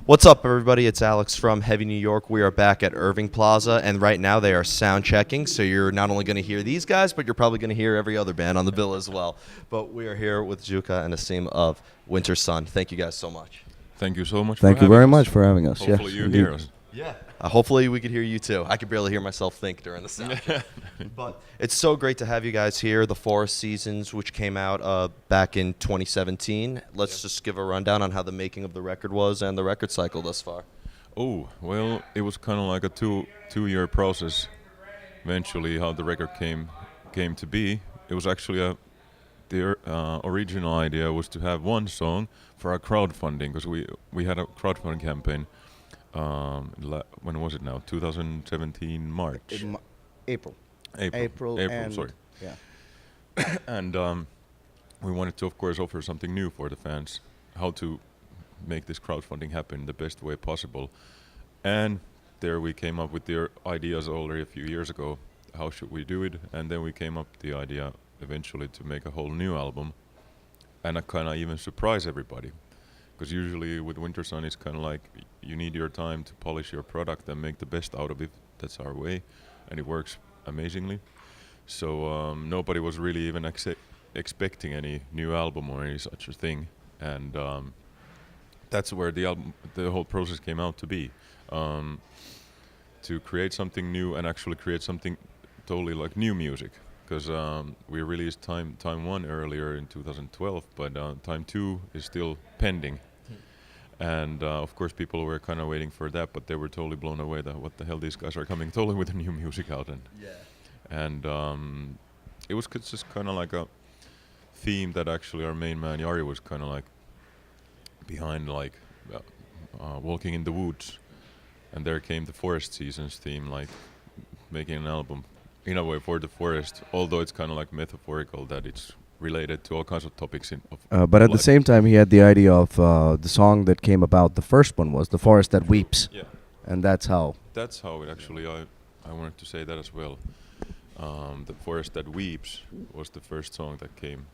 What's up, everybody? It's Alex from Heavy New York. We are back at Irving Plaza, and right now they are sound checking. So you're not only going to hear these guys, but you're probably going to hear every other band on the bill as well. But we are here with Jukka and Asim of Wintersun. Thank you guys so much. Thank you so much. Thank you very much for having us. Hopefully you hear us. Yeah. Hopefully we could hear you too. I could barely hear myself think during the sound. But it's so great to have you guys here. The Forest Seasons, which came out back in 2017. Let's just give a rundown on how the making of the record was and the record cycle thus far. Oh, well, it was kind of like a two-year process. Eventually, how the record came to be. It was actually the original idea was to have one song for our crowdfunding, because we had a crowdfunding campaign. When was it now? 2017 March. April. April, and sorry. Yeah. And we wanted to, of course, offer something new for the fans, how to make this crowdfunding happen the best way possible. And there we came up with the ideas already a few years ago. How should we do it? And then we came up with the idea eventually to make a whole new album, and I kind of even surprise everybody. Because usually with Wintersun it's kind of like you need your time to polish your product and make the best out of it. That's our way, and it works amazingly. So nobody was really even expecting any new album or any such a thing, and that's where the whole process came out to be, to create something new and actually create something totally like new music. Because we released Time 1 earlier in 2012, but Time 2 is still pending. And of course people were kind of waiting for that, but they were totally blown away that what the hell, these guys are coming totally with the new music out. And it was just kind of like a theme that actually our main man Jari was kind of like behind, like Walking in the Woods. And there came the Forest Seasons theme, like making an album in a way for the forest, although it's kind of like metaphorical that it's related to all kinds of topics but at the same time he had the idea of the song that came about. The first one was The Forest That Weeps. Yeah. And that's how it actually, I wanted to say that as well. The Forest That Weeps was the first song that came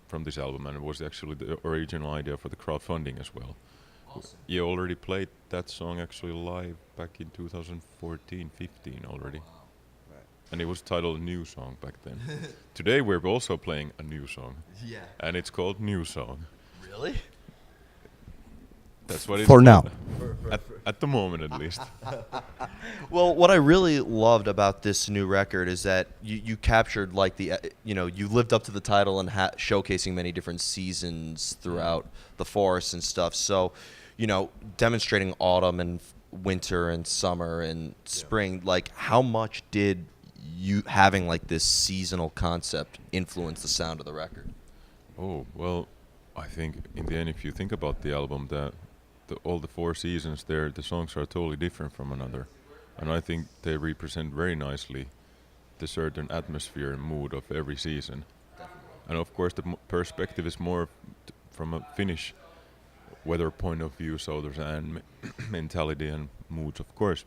from this album, and it was actually the original idea for the crowdfunding as well. Awesome. You already played that song actually live back in 2014-15 already. And it was titled New Song back then. Today we're also playing a new song. Yeah. And it's called New Song. Really? That's what it's for now. At the moment, at least. Well, what I really loved about this new record is that you captured like you lived up to the title and showcasing many different seasons throughout the forest and stuff. So, demonstrating autumn and winter and summer and spring. Like, how much did you having like this seasonal concept influence the sound of the record? Oh, well, I think in the end, if you think about the album, all the four seasons there, the songs are totally different from another. And I think they represent very nicely the certain atmosphere and mood of every season. And of course the perspective is more from a Finnish weather point of view, so there's an mentality and moods, of course.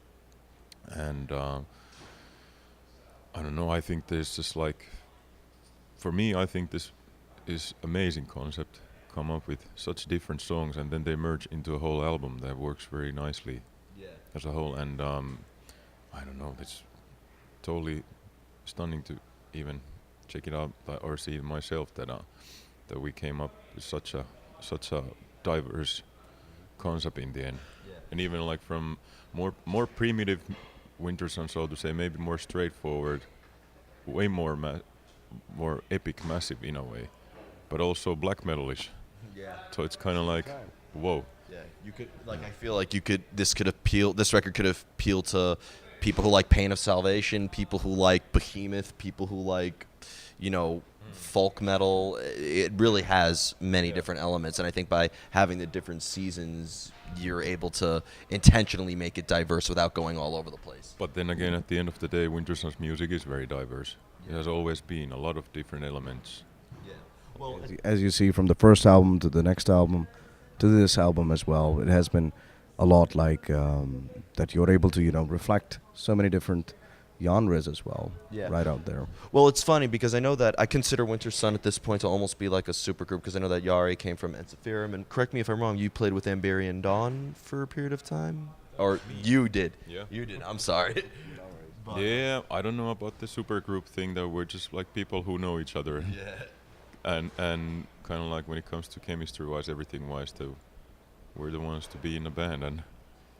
And I don't know, I think there's just like, for me, I think this is amazing concept, come up with such different songs and then they merge into a whole album that works very nicely as a whole. And I don't know, it's totally stunning to even check it out or see it myself that we came up with such a diverse concept in the end. And even like from more primitive Wintersun, so to say, maybe more straightforward, way more epic, massive in a way, but also black metalish. Yeah. So it's kind of like, whoa. Yeah, you could I feel like this record could appeal to people who like Pain of Salvation, people who like Behemoth, people who like, folk metal. It really has many different elements, and I think by having the different seasons, you're able to intentionally make it diverse without going all over the place. But then again, at the end of the day, Wintersun's music is very diverse. It has always been a lot of different elements. Yeah. Well, as you see from the first album to the next album to this album as well, it has been a lot like that you're able to reflect so many different genres as well, Yeah. right out there. Well, it's funny because I know that I consider Wintersun at this point to almost be like a supergroup because I know that Yari came from Ensiferum, and correct me if I'm wrong, you played with Amberian Dawn for a period of time? Or you did. Yeah. You did. I'm sorry. Yeah, I don't know about the super group thing though. We're just like people who know each other, Yeah. and kind of like when it comes to chemistry wise, everything wise, too, we're the ones to be in a band and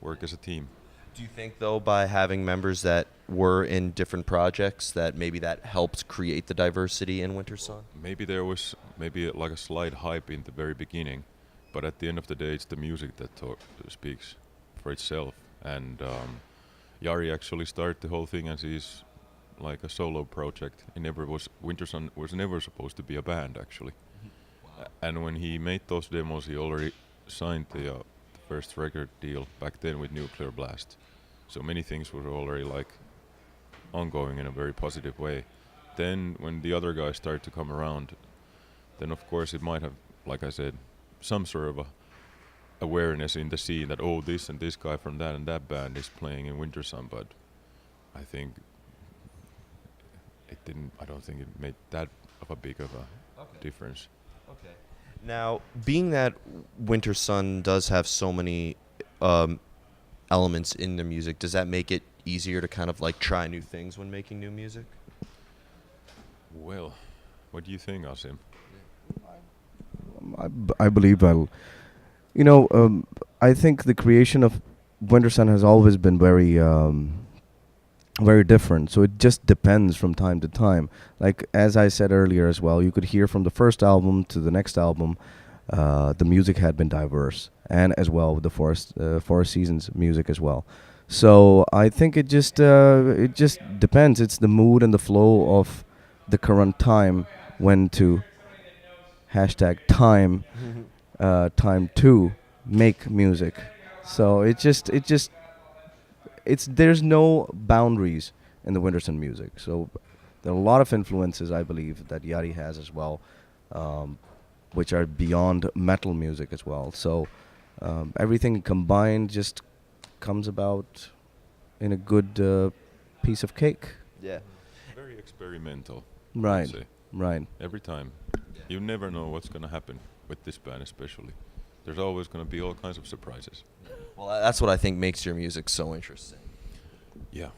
work as a team. Do you think, though, by having members that were in different projects, that maybe that helped create the diversity in Wintersun? Maybe there was maybe like a slight hype in the very beginning, but at the end of the day, it's the music that speaks for itself. And Yari actually started the whole thing as he's like a solo project. He never was Wintersun was never supposed to be a band actually. And when he made those demos, he already signed the first record deal back then with Nuclear Blast. So many things were already like ongoing in a very positive way. Then when the other guys started to come around, then of course it might have, like I said, some sort of a awareness in the scene that this and this guy from that and that band is playing in Wintersun, but I think it didn't. I don't think it made that of a big of a difference. Okay. Now, being that Wintersun does have so many elements in the music, does that make it easier to kind of like try new things when making new music? Well, what do you think, Asim? I believe I think the creation of Wintersun has always been very different. So it just depends from time to time. Like as I said earlier as well, you could hear from the first album to the next album, the music had been diverse, and as well with the Forest Seasons music as well. So I think it just depends. It's the mood and the flow of the current time when to #time time to make music. So it's there's no boundaries in the Wintersun music. So there are a lot of influences I believe that Yari has as well, which are beyond metal music as well. So everything combined just comes about in a good piece of cake. Yeah. Very experimental. I would Right. say. Right. Every time, you never know what's gonna happen with this band, especially. There's always gonna be all kinds of surprises. Well, that's what I think makes your music so interesting. Yeah,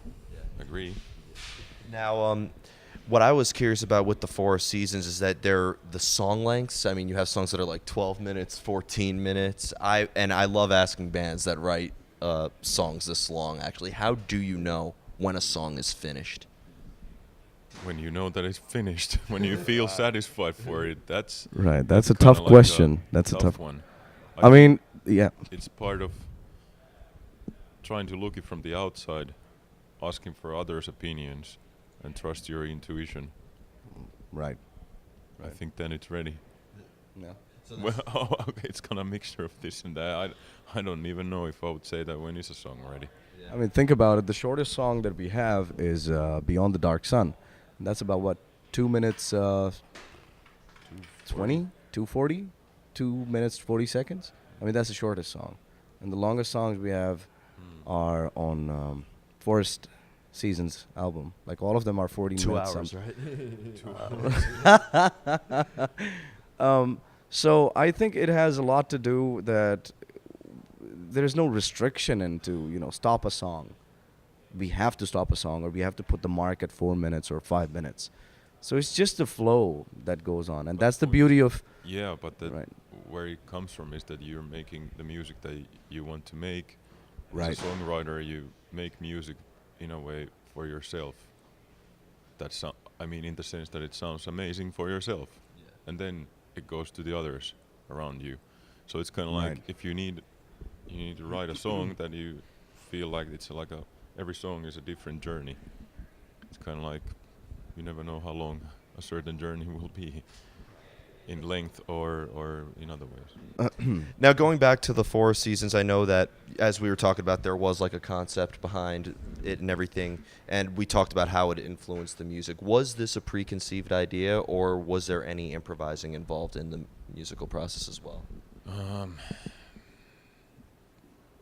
agree. Now, what I was curious about with the Forest Seasons is that they're the song lengths. I mean, you have songs that are like 12 minutes, 14 minutes. I love asking bands that write songs this long. Actually, how do you know when a song is finished? When you know that it's finished, when you feel satisfied for it, that's Right. That's a kinda tough like question. That's a tough. one. I mean, yeah. It's part of trying to look it from the outside, asking for others' opinions, and trust your intuition. Right. I think then it's ready. Yeah. Well, okay, it's kind of a mixture of this and that. I don't even know if I would say that when is a song ready. I mean, think about it. The shortest song that we have is Beyond the Dark Sun. And that's about what, 2 minutes 20, 2:40, 2 minutes 40 seconds. I mean, that's the shortest song. And the longest songs we have are on Forest Seasons album. Like all of them are 40 2 minutes. hours, right? 2 hours. So I think it has a lot to do that there's no restriction into, stop a song. We have to stop a song or we have to put the mark at 4 minutes or 5 minutes. So it's just the flow that goes on. And that's the beauty of... Yeah, but Right. where it comes from is that you're making the music that you want to make. Right. As a songwriter, you make music in a way for yourself. I mean, in the sense that it sounds amazing for yourself, and then it goes to the others around you. So it's kind of like Right. if you need to write a song that you feel like it's like every song is a different journey. It's kind of like you never know how long a certain journey will be in length or in other ways. Now, going back to the Forest Seasons, I know that as we were talking about, there was like a concept behind it and everything, and we talked about how it influenced the music. Was this a preconceived idea, or was there any improvising involved in the musical process as well?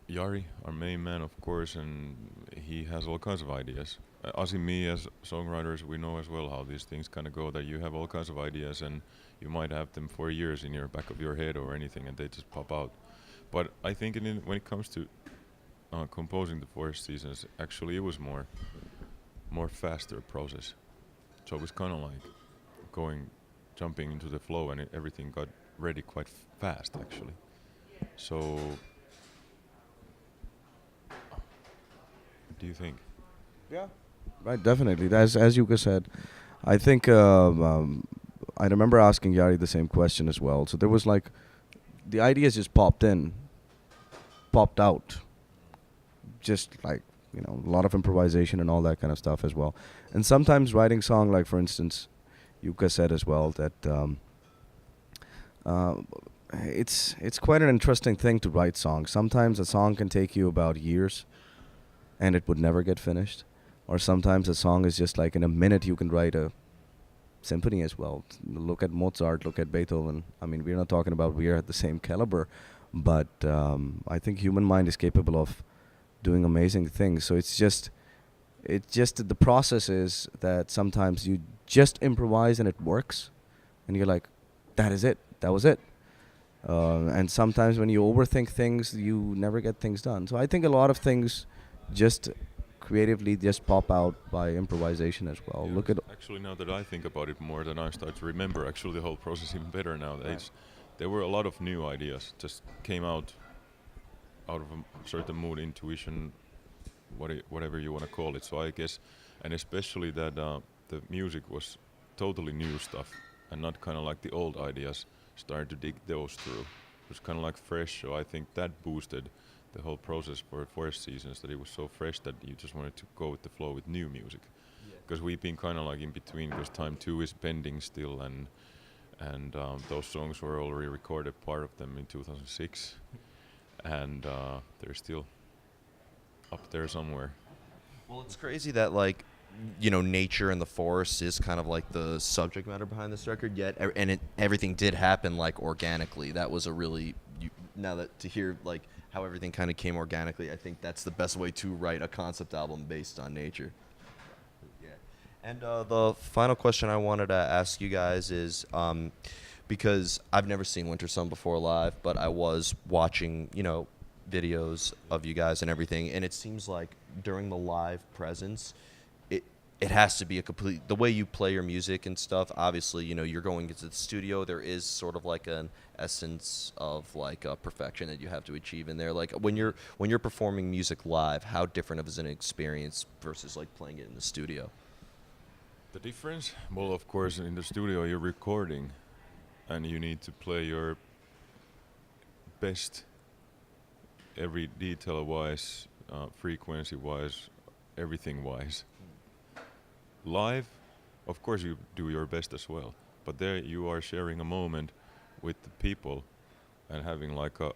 Yari, our main man, of course, and he has all kinds of ideas Asim, me as songwriters, we know as well how these things kind of go. That you have all kinds of ideas, and you might have them for years in your back of your head or anything, and they just pop out. But I think when it comes to composing the forest seasons, actually it was more faster process. So it was kind of like jumping into the flow, and everything got ready quite fast actually. So, what do you think? Yeah. Right, definitely. As Yuka said, I think I remember asking Yari the same question as well. So there was like the ideas just popped in, popped out, just like a lot of improvisation and all that kind of stuff as well. And sometimes writing song, like for instance, Yuka said as well that uh, it's quite an interesting thing to write songs. Sometimes a song can take you about years, and it would never get finished. Or sometimes a song is just like in a minute you can write a symphony as well. Look at Mozart, look at Beethoven. I mean, we're not talking about we're at the same caliber, but I think human mind is capable of doing amazing things. So it's just the process is that sometimes you just improvise and it works, and you're like, that is it, that was it. And sometimes when you overthink things, you never get things done. So I think a lot of things just creatively just pop out by improvisation as well. Yeah, Look at actually, now that I think about it more, then I start to remember actually the whole process even better nowadays. There were a lot of new ideas just came out of a certain mood, intuition, whatever you want to call it. So I guess, and especially that the music was totally new stuff and not kind of like the old ideas. Started to dig those through. It was kind of like fresh. So I think that boosted the whole process for forest seasons. That it was so fresh that you just wanted to go with the flow with new music. Because we've been kind of like in between. Because time 2 is pending still, and those songs were already recorded, part of them in 2006, and they're still up there somewhere. Well, it's crazy that like nature and the forest is kind of like the subject matter behind this record. Yet, everything did happen like organically. That was a really now that to hear like how everything kind of came organically. I think that's the best way to write a concept album based on nature. Yeah. And the final question I wanted to ask you guys is because I've never seen Wintersun before live, but I was watching videos of you guys and everything, and it seems like during the live presence, it has to be a complete the way you play your music and stuff. Obviously, you're going into the studio. There is sort of like an essence of like a perfection that you have to achieve in there. Like when you're performing music live, how different of is an experience versus like playing it in the studio? The difference? Well, of course, in the studio you're recording, and you need to play your best, every detail-wise, frequency-wise, everything-wise. Live, of course, you do your best as well, but there you are sharing a moment with the people, and having like a,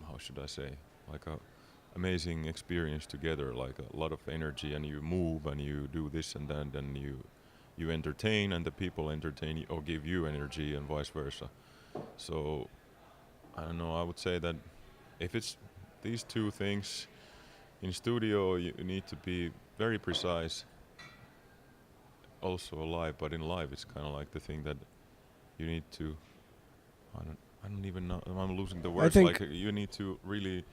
how should I say, like a amazing experience together, like a lot of energy, and you move and you do this and that, and you entertain, and the people entertain you or give you energy, and vice versa. So I don't know, I would say that if it's these two things, in studio you need to be very precise, also live, but in live it's kind of like the thing that you need to, I don't even know, I'm losing the words, think- like you need to really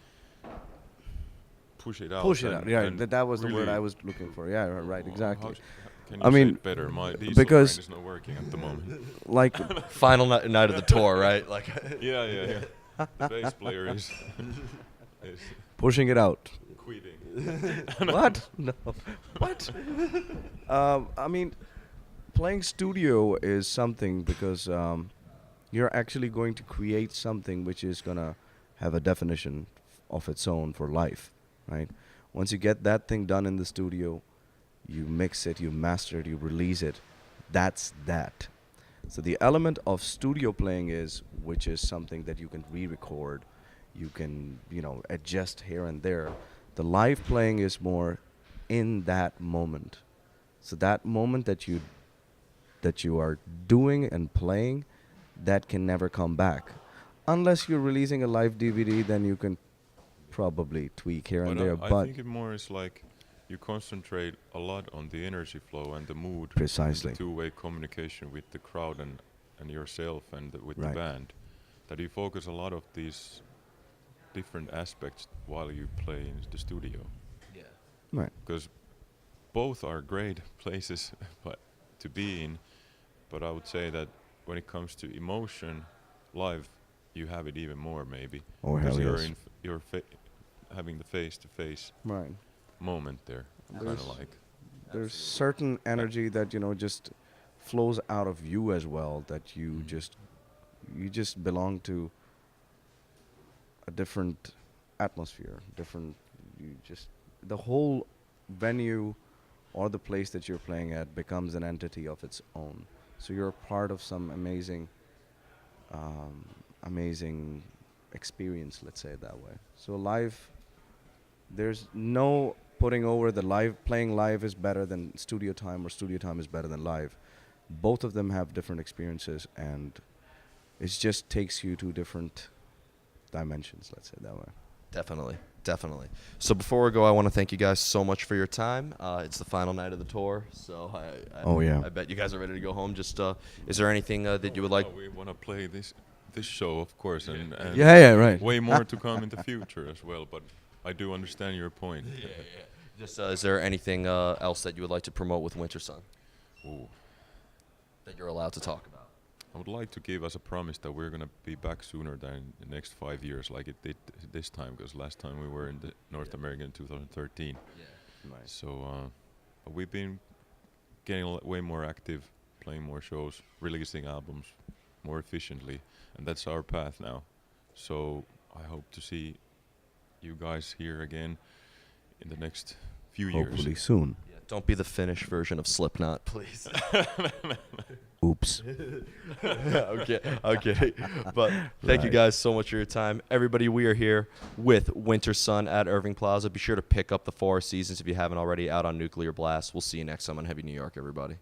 push it out. push it and- out. Yeah, and that was the word really- I was looking for. Yeah, right, How exactly. can I you say mean, it better? My diesel because- brain is not working at the moment. Like Final night of the tour, right? Like Yeah. The bass player is pushing it out. quitting. What? No. What? I mean, playing studio is something because you're actually going to create something which is gonna have a definition of its own for life, right? Once you get that thing done in the studio, you mix it, you master it, you release it. That's that. So the element of studio playing is, which is something that you can re-record, you can, adjust here and there. The live playing is more in that moment. So that moment that you are doing and playing, that can never come back. Unless you're releasing a live DVD, then you can probably tweak here and there. I But think it more is like you concentrate a lot on the energy flow and the mood, Precisely. and the two-way communication with the crowd and yourself and with Right. the band. That you focus a lot of these different aspects while you play in the studio. Yeah. Right. Because both are great places but to be in, but I would say that when it comes to emotion, live, you have it even more maybe. Oh, Because hell you're yes. you're having the face-to-face Right. moment there, kind of There's- like. There's certain energy that just flows out of you as well, that you just belong to a different atmosphere, different. You just the whole venue or the place that you're playing at becomes an entity of its own. So you're a part of some amazing experience. Let's say it that way. So live, there's no putting over the live. Playing live is better than studio time, or studio time is better than live. Both of them have different experiences, and it just takes you to different dimensions. Let's say it that way. Definitely, definitely. So before we go, I want to thank you guys so much for your time. It's the final night of the tour, so Oh, yeah. I bet you guys are ready to go home. Just is there anything that you would like? We want to play this show, of course, and Yeah, right. way more to come in the future as well. But I do understand your point. Just is there anything else that you would like to promote with Wintersun Ooh. that you're allowed to talk about? I would like to give us a promise that we're gonna be back sooner than the next 5 years, like it did this time. Because last time we were in the North America in 2013. Right. So we've been getting way more active, playing more shows, releasing albums more efficiently, and that's our path now. So I hope to see you guys here again in the next few Hopefully years. soon. Yeah, don't be the Finnish version of Slipknot, please. Oops. Okay. But thank you Right. guys so much for your time. Everybody, we are here with Wintersun at Irving Plaza. Be sure to pick up the 4 seasons if you haven't already out on Nuclear Blast. We'll see you next time on Heavy New York, everybody.